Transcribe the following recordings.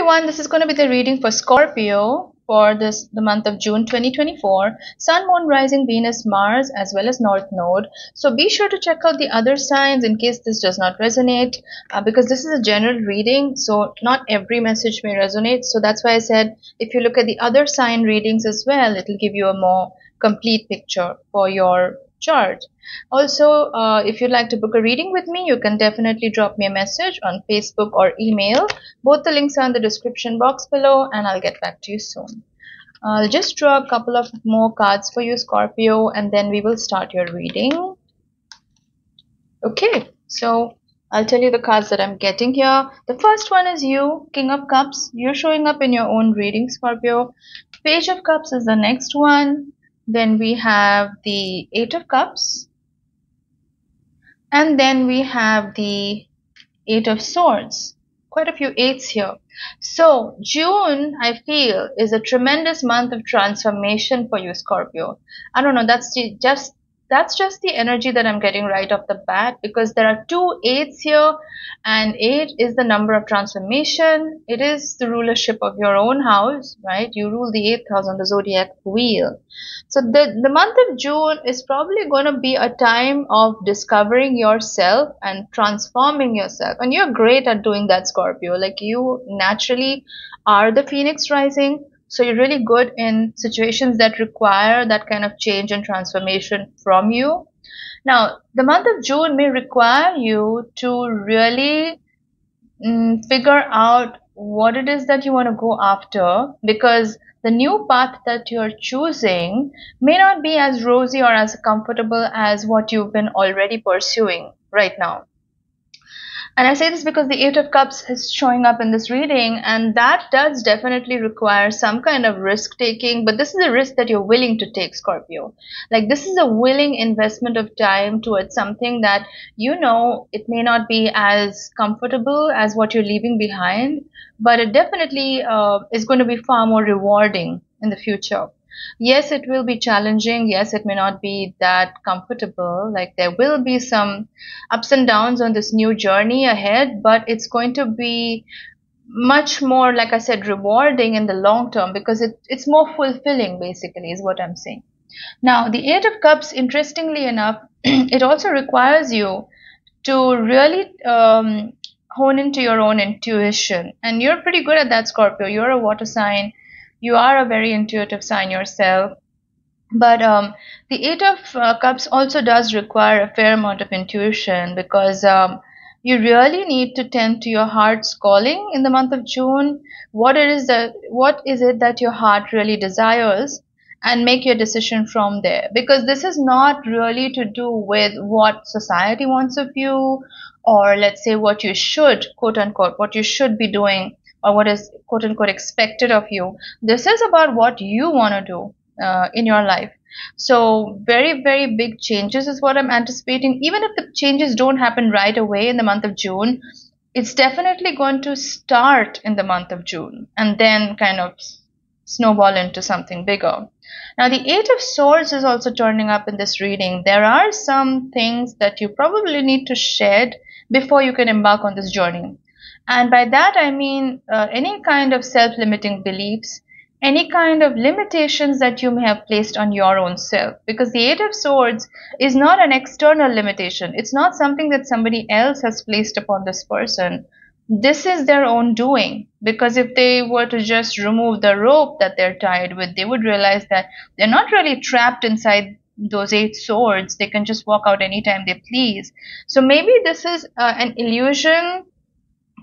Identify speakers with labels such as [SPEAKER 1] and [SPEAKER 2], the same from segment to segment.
[SPEAKER 1] everyone, this is going to be the reading for Scorpio for the month of June 2024. Sun, Moon, Rising, Venus, Mars, as well as North Node. So be sure to check out the other signs in case this does not resonate, because this is a general reading, so not every message may resonate. So that's why I said if you look at the other sign readings as well, it will give you a more complete picture for your chart. Also, if you'd like to book a reading with me, you can definitely drop me a message on Facebook or email. Both the links are in the description box below, and I'll get back to you soon. I'll just draw a couple of more cards for you, Scorpio, and then we will start your reading. Okay, so I'll tell you the cards that I'm getting here. The first one is you, King of Cups. You're showing up in your own reading, Scorpio. Page of Cups is the next one. Then we have the Eight of Cups. And then we have the Eight of Swords. Quite a few eights here. So June, I feel, is a tremendous month of transformation for you, Scorpio. I don't know, that's just the energy that I'm getting right off the bat, because there are two eights here, and 8 is the number of transformation. It is the rulership of your own house, right? You rule the 8th house on the zodiac wheel. So the month of June is probably going to be a time of discovering yourself and transforming yourself. And you're great at doing that, Scorpio. Like, you naturally are the Phoenix rising. So you're really good in situations that require that kind of change and transformation from you. Now, the month of June may require you to really figure out what it is that you want to go after, because the new path that you're choosing may not be as rosy or as comfortable as what you've been already pursuing right now. And I say this because the Eight of Cups is showing up in this reading, and that does definitely require some kind of risk taking, but this is a risk that you're willing to take, Scorpio. Like, this is a willing investment of time towards something that, you know, it may not be as comfortable as what you're leaving behind, but it definitely is going to be far more rewarding in the future. Yes, it will be challenging. Yes, it may not be that comfortable. Like, there will be some ups and downs on this new journey ahead, but it's going to be much more, like I said, rewarding in the long term, because it's more fulfilling, basically, is what I'm saying. Now, the Eight of Cups, interestingly enough, it also requires you to really hone into your own intuition. And you're pretty good at that, Scorpio. You're a water sign. You are a very intuitive sign yourself. But the Eight of Cups also does require a fair amount of intuition, because you really need to tend to your heart's calling in the month of June. What is it that your heart really desires, and make your decision from there. Because this is not really to do with what society wants of you, or let's say what you should, quote unquote, what you should be doing, or what is quote unquote expected of you. This is about what you want to do in your life. So very, very big changes is what I'm anticipating. Even if the changes don't happen right away in the month of June, it's definitely going to start in the month of June and then kind of snowball into something bigger. Now, the Eight of Swords is also turning up in this reading. There are some things that you probably need to shed before you can embark on this journey. And by that, I mean any kind of self-limiting beliefs, any kind of limitations that you may have placed on your own self. Because the Eight of Swords is not an external limitation. It's not something that somebody else has placed upon this person. This is their own doing. Because if they were to just remove the rope that they're tied with, they would realize that they're not really trapped inside those 8 swords. They can just walk out anytime they please. So maybe this is an illusion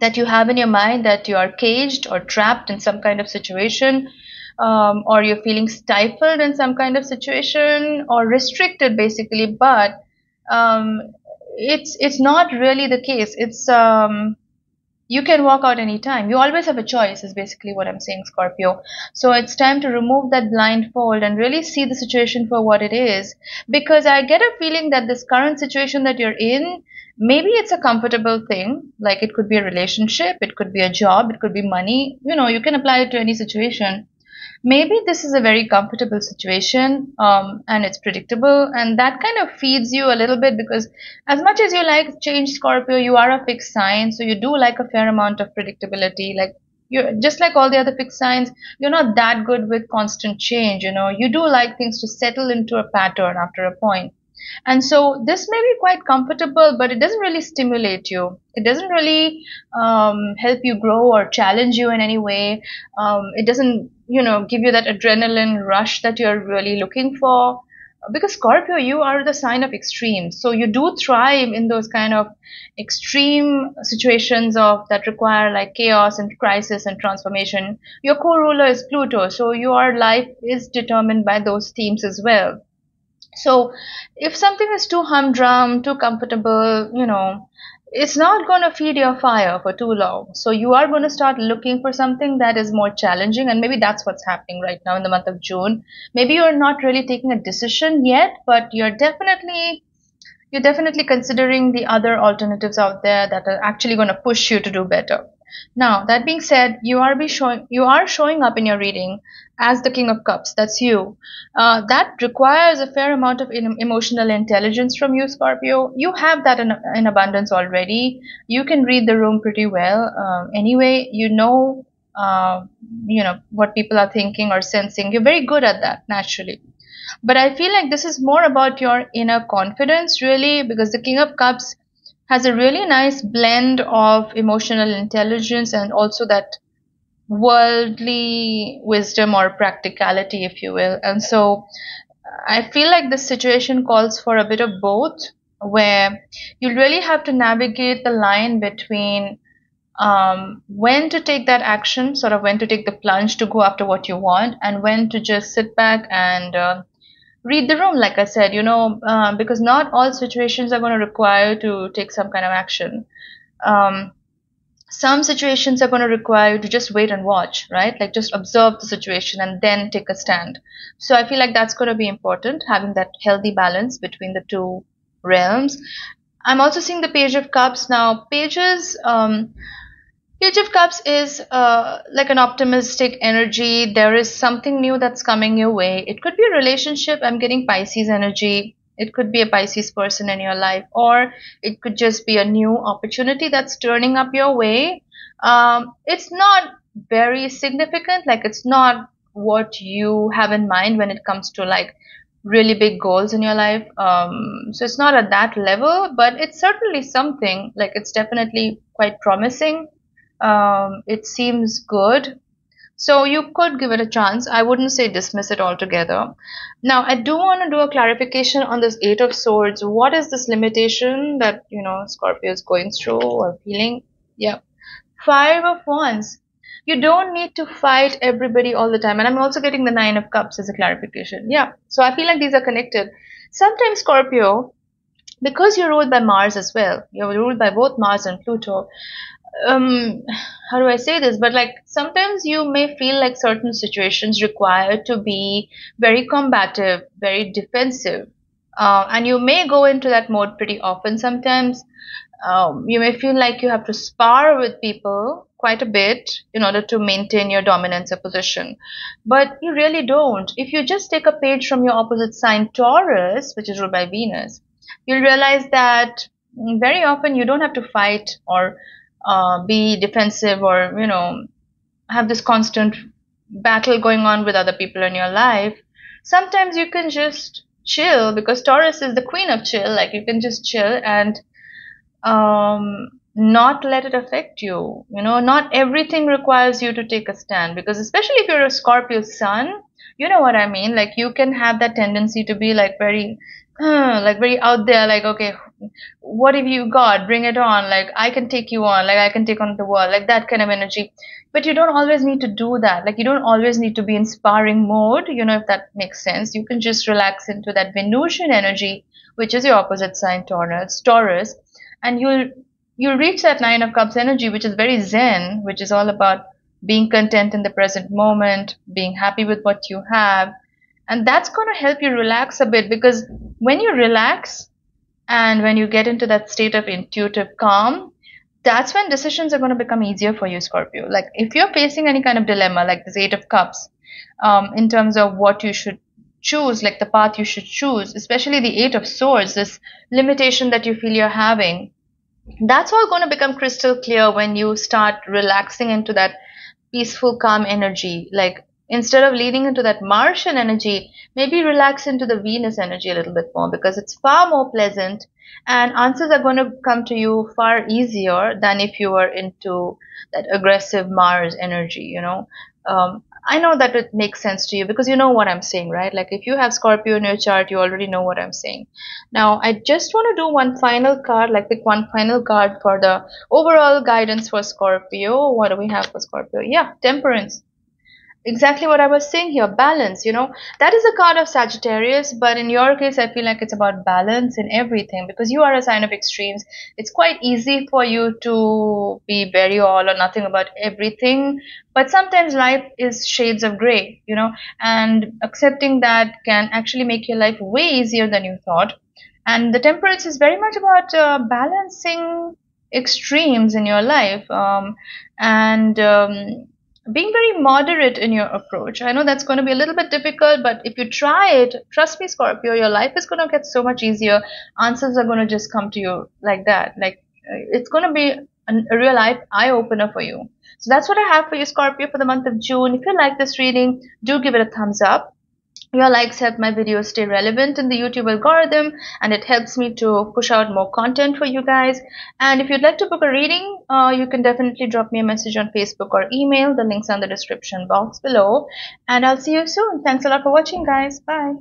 [SPEAKER 1] that you have in your mind, that you are caged or trapped in some kind of situation, or you're feeling stifled in some kind of situation, or restricted, basically. But it's not really the case. It's you can walk out anytime. You always have a choice, is basically what I'm saying, Scorpio. So it's time to remove that blindfold and really see the situation for what it is. Because I get a feeling that this current situation that you're in, maybe it's a comfortable thing, like it could be a relationship, it could be a job, it could be money. You know, you can apply it to any situation. Maybe this is a very comfortable situation, and it's predictable, and that kind of feeds you a little bit, because as much as you like change, Scorpio, you are a fixed sign, so you do like a fair amount of predictability. Like, You're just like all the other fixed signs, you're not that good with constant change. You do like things to settle into a pattern after a point. And so this may be quite comfortable, but it doesn't really stimulate you. It doesn't really help you grow or challenge you in any way. It doesn't, give you that adrenaline rush that you're really looking for. Because Scorpio, you are the sign of extremes. So you do thrive in those kind of extreme situations of that require like chaos and crisis and transformation. Your co-ruler is Pluto, so your life is determined by those themes as well. So if something is too humdrum, too comfortable, it's not going to feed your fire for too long. So you are going to start looking for something that is more challenging. And maybe that's what's happening right now in the month of June. Maybe you're not really taking a decision yet, but you're definitely considering the other alternatives out there that are actually going to push you to do better. Now, that being said, you are showing up in your reading as the King of Cups. That's you. That requires a fair amount of emotional intelligence from you, Scorpio. You have that in abundance already. You can read the room pretty well. Anyway, what people are thinking or sensing. You're very good at that naturally. But I feel like this is more about your inner confidence, really, because the King of Cups has a really nice blend of emotional intelligence and also that worldly wisdom or practicality, if you will. And so I feel like this situation calls for a bit of both, where you really have to navigate the line between when to take that action, sort of when to take the plunge to go after what you want, and when to just sit back and read the room, like I said, because not all situations are going to require to take some kind of action. Some situations are going to require you to just wait and watch, right? Like just observe the situation and then take a stand. So I feel like that's going to be important, having that healthy balance between the two realms. I'm also seeing the Page of Cups now. Page of Cups is like an optimistic energy. There is something new that's coming your way. It could be a relationship. I'm getting Pisces energy. It could be a Pisces person in your life, or it could just be a new opportunity that's turning up your way. It's not very significant. Like it's not what you have in mind when it comes to like really big goals in your life. So it's not at that level, but it's certainly something. Like it's definitely quite promising. It seems good. So you could give it a chance. I wouldn't say dismiss it altogether. Now, I do want to do a clarification on this Eight of Swords. What is this limitation that, Scorpio is going through or feeling? Yeah. Five of Wands. You don't need to fight everybody all the time. And I'm also getting the Nine of Cups as a clarification. Yeah. So I feel like these are connected. Sometimes Scorpio, because you're ruled by Mars as well, you're ruled by both Mars and Pluto. How do I say this? But like sometimes you may feel like certain situations require to be very combative, very defensive, and you may go into that mode pretty often. Sometimes you may feel like you have to spar with people quite a bit in order to maintain your dominance or position, but you really don't. If you just take a page from your opposite sign, Taurus, which is ruled by Venus, you'll realize that very often you don't have to fight or be defensive or have this constant battle going on with other people in your life. Sometimes you can just chill, because Taurus is the queen of chill. Like you can just chill and not let it affect you. Not everything requires you to take a stand, because especially if you're a Scorpio sun, you know what I mean. Like you can have that tendency to be like very out there, like, okay, what have you got? Bring it on. Like I can take you on, like I can take on the world, like that kind of energy. But you don't always need to do that. Like you don't always need to be in sparring mode, if that makes sense. You can just relax into that Venusian energy, which is your opposite sign, Taurus, and you'll reach that Nine of Cups energy, which is very zen, which is all about being content in the present moment, being happy with what you have. And that's going to help you relax a bit, because when you relax and when you get into that state of intuitive calm, that's when decisions are going to become easier for you, Scorpio. Like if you're facing any kind of dilemma, like this Eight of Cups, in terms of what you should choose, like the path you should choose, especially the Eight of Swords, this limitation that you feel you're having, that's all going to become crystal clear when you start relaxing into that peaceful, calm energy. Like instead of leaning into that Martian energy, maybe relax into the Venus energy a little bit more because it's far more pleasant and answers are going to come to you far easier than if you were into that aggressive Mars energy, I know that it makes sense to you because you know what I'm saying, right? Like if you have Scorpio in your chart, you already know what I'm saying. Now, I just want to do one final card, like pick one final card for the overall guidance for Scorpio. What do we have for Scorpio? Yeah, Temperance. Exactly what I was saying here, balance. That is a card of Sagittarius, but in your case, I feel like it's about balance in everything because you are a sign of extremes. It's quite easy for you to be very all or nothing about everything, but sometimes life is shades of gray, and accepting that can actually make your life way easier than you thought. And the temperance is very much about balancing extremes in your life, and being very moderate in your approach. I know that's going to be a little bit difficult, but if you try it, trust me, Scorpio, your life is going to get so much easier. Answers are going to just come to you like that. Like it's going to be a real life eye opener for you. So that's what I have for you, Scorpio, for the month of June. If you like this reading, do give it a thumbs up. Your likes help my videos stay relevant in the YouTube algorithm, and it helps me to push out more content for you guys. And if you'd like to book a reading, you can definitely drop me a message on Facebook or email. The links are in the description box below. And I'll see you soon. Thanks a lot for watching, guys. Bye.